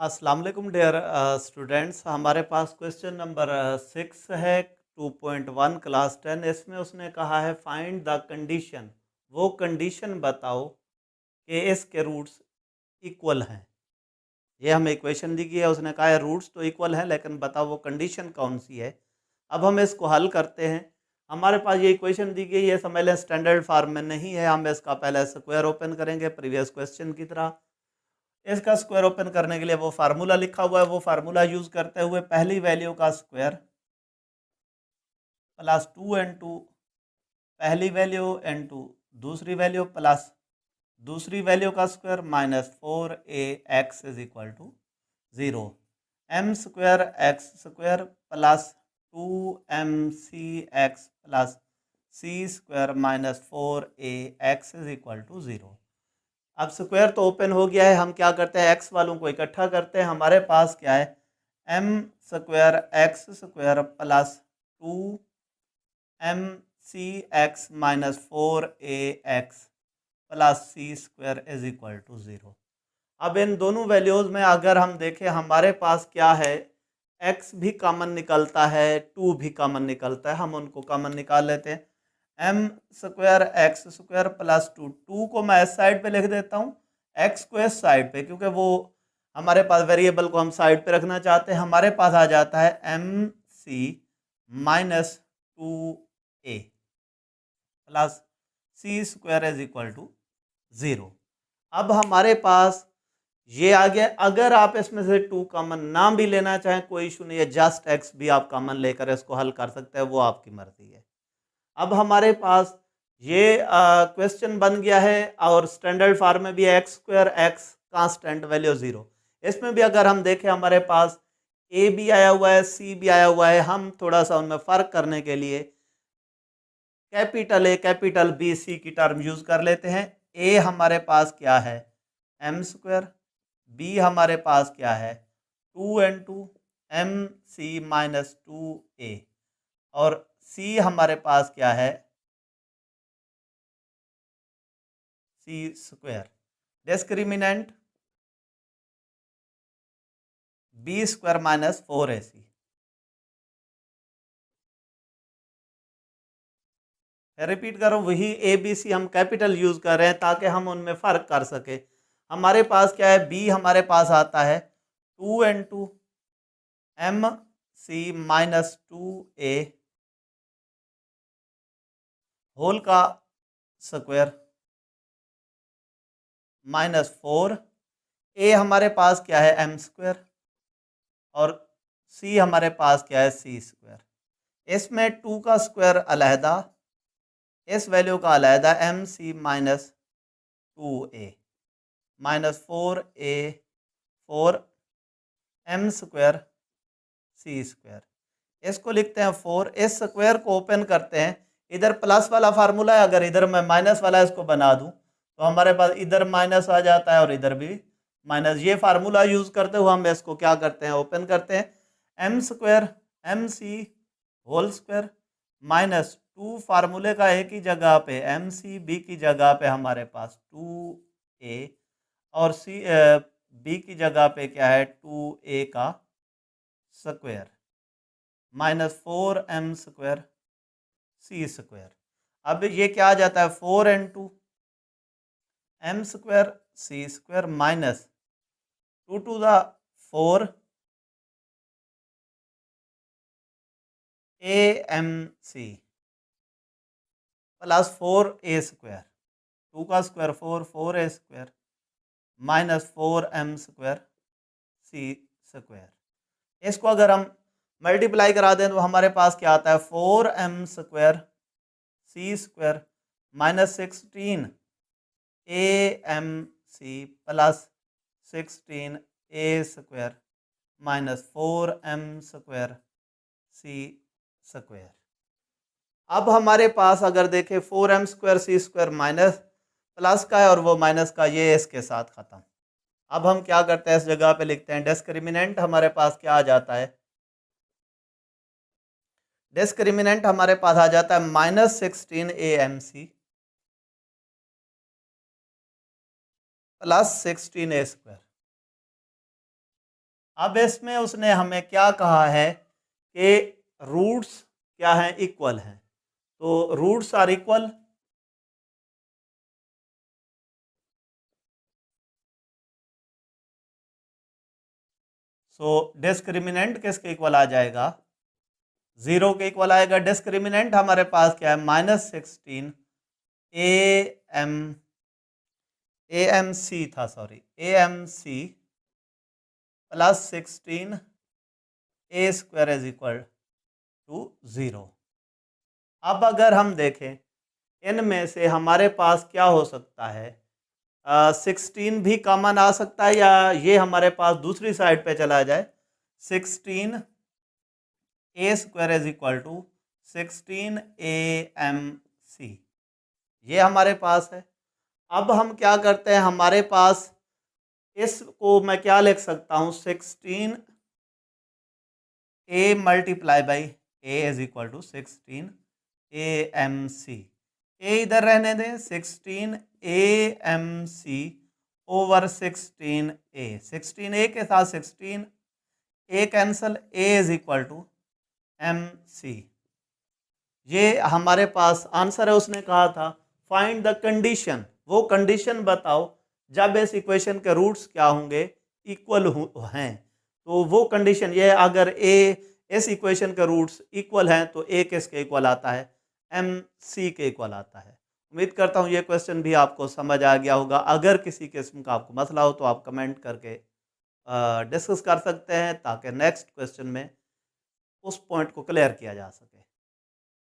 अस्सलाम वालेकुम dear students. हमारे पास क्वेश्चन नंबर 6 है 2.1 क्लास 10। इसमें उसने कहा है फाइंड द कंडीशन, वो कंडीशन बताओ कि इसके रूट्स इक्वल हैं। ये हमें इक्वेशन दी गई है, उसने कहा है रूट्स तो इक्वल हैं लेकिन बताओ वो कंडीशन कौन सी है। अब हम इसको हल करते हैं। हमारे पास ये इक्वेशन दी गई है, समझ लें स्टैंडर्ड फार्म में नहीं है। हम इसका पहले स्क्वायर ओपन करेंगे प्रीवियस क्वेश्चन की तरह। इसका स्क्वायर ओपन करने के लिए वो फार्मूला लिखा हुआ है, वो फार्मूला यूज करते हुए पहली वैल्यू का स्क्वायर प्लस 2 n2 पहली वैल्यू n2 दूसरी वैल्यू प्लस दूसरी वैल्यू का square minus 4ax is equal to 0। M square x square plus 2mc x plus c square minus 4ax is equal to 0। अब square तो open हो गया है, हम क्या करते हैं एक्स वालों को इकट्ठा करते हैं। हमारे पास क्या है m square x square plus 2mc x minus 4ax plus c square is equal to 0। अब इन दोनों वैल्यूज में अगर हम देखें हमारे पास क्या है, x भी कॉमन निकलता है, 2 भी कॉमन निकलता है। हम उनको कॉमन निकाल लेते हैं। M square x square plus 2 को मैं इस साइड पे लिख देता हूँ, एक्स को इस साइड पे, क्योंकि वो हमारे पास वेरिएबल को हम साइड पे रखना चाहते हैं। हमारे पास आ जाता है m C minus 2a plus c square is equal to 0। अब हमारे पास ये आ गया। अगर आप इसमें से 2 कॉमन ना भी लेना चाहें कोई इशू नहीं है, जस्ट x भी आप कॉमन लेकर इसको हल कर सकते हैं, वो आपकी मर्जी है। अब हमारे पास ये क्वेश्चन बन गया है और स्टैंडर्ड फॉर्म में भी है x square x constant value 0। इसमें भी अगर हम देखें हमारे पास ए भी आया हुआ है, सी भी आया हुआ है। हम थोड़ा सा उनमें फ़र्क करने के लिए capital A capital B c की टर्म यूज़ कर लेते हैं। ए हमारे पास क्या है एम स्क्वायर, बी हमारे पास क्या है 2n2 एम सी माइनस 2a, और सी हमारे पास क्या है C square. Discriminant B square minus 4ac। Repeat करो, वही ए बी सी हम कैपिटल यूज कर रहे हैं ताकि हम उनमें फर्क कर सके। हमारे पास क्या है बी हमारे पास आता है 2n2 एम सी माइनस 2a होल का स्क्वायर माइनस 4। ए हमारे पास क्या है एम स्क्वायर और सी हमारे पास क्या है सी स्क्वायर। इसमें 2 का स्क्वायर अलहदा, इस वैल्यू का अलहदा एम सी minus 2a minus 4a 4m square सी स्क्वायर। इसको लिखते हैं 4। इस स्क्वायर को ओपन करते हैं, इधर प्लस वाला फार्मूला है, अगर इधर मैं माइनस वाला इसको बना दूं तो हमारे पास इधर माइनस आ जाता है और इधर भी माइनस। ये फार्मूला यूज करते हुए हम इसको क्या करते हैं ओपन करते हैं। M square m c whole square minus 2 फार्मूले का एक ही जगह पे एम सी बी की जगह पे हमारे पास 2a और सी बी की जगह पे क्या है 2a का स्क्वायर माइनस 4m स्क्वायर सी स्क्वायर। अब ये क्या आ जाता है 4n2 M square C square minus 2 to the 4 A M C plus 4a square, 2 का square 4 4a square minus 4m square सी स्क्वायर। इसको अगर हम मल्टीप्लाई करा दें तो हमारे पास क्या आता है 4m square C square minus 16 a M C plus 16a square minus 4m square C square. अब हमारे पास अगर देखें 4m स्क्वायर सी स्क्वायर माइनस प्लस का है और वो माइनस का, ये इसके साथ खत्म। अब हम क्या करते हैं इस जगह पे लिखते हैं डिस्क्रिमिनेंट हमारे पास क्या आ जाता है, डिस्क्रिमिनेंट हमारे पास आ जाता है minus 16 AMC plus 16a square. अब इसमें उसने हमें क्या कहा है कि रूट्स क्या हैं, इक्वल हैं। तो roots are equal, so discriminant किसके इक्वल आ जाएगा, 0 के इक्वल आएगा। डिस्क्रिमिनेंट हमारे पास क्या है, -16 एम AMC था, sorry AMC plus 16 A² is equal to 0। अब अगर हम देखें इनमें से हमारे पास क्या हो सकता है, 16 भी कॉमन आ सकता है, या ये हमारे पास दूसरी साइड पे चला जाए, 16 A² is equal to 16 AMC, ये हमारे पास है। अब हम क्या करते हैं, हमारे पास इसको मैं क्या लिख सकता हूँ, 16 A multiply by A is equal to 16 AMC। ए इधर रहने दें, 16 AMC ओवर 16A, 16A के साथ 16A cancel, A is equal to MC। ये हमारे पास आंसर है। उसने कहा था फाइंड द कंडीशन, वो कंडीशन बताओ जब इस इक्वेशन के रूट्स क्या होंगे, इक्वल हैं। तो वो कंडीशन ये, अगर ए इस इक्वेशन के रूट्स इक्वल हैं तो ए किसके इक्वल आता है, MC के इक्वल आता है। उम्मीद करता हूँ ये क्वेश्चन भी आपको समझ आ गया होगा। अगर किसी किस्म का आपको मसला हो तो आप कमेंट करके डिस्कस कर सकते हैं, ताकि नेक्स्ट क्वेश्चन में उस पॉइंट को क्लियर किया जा सके।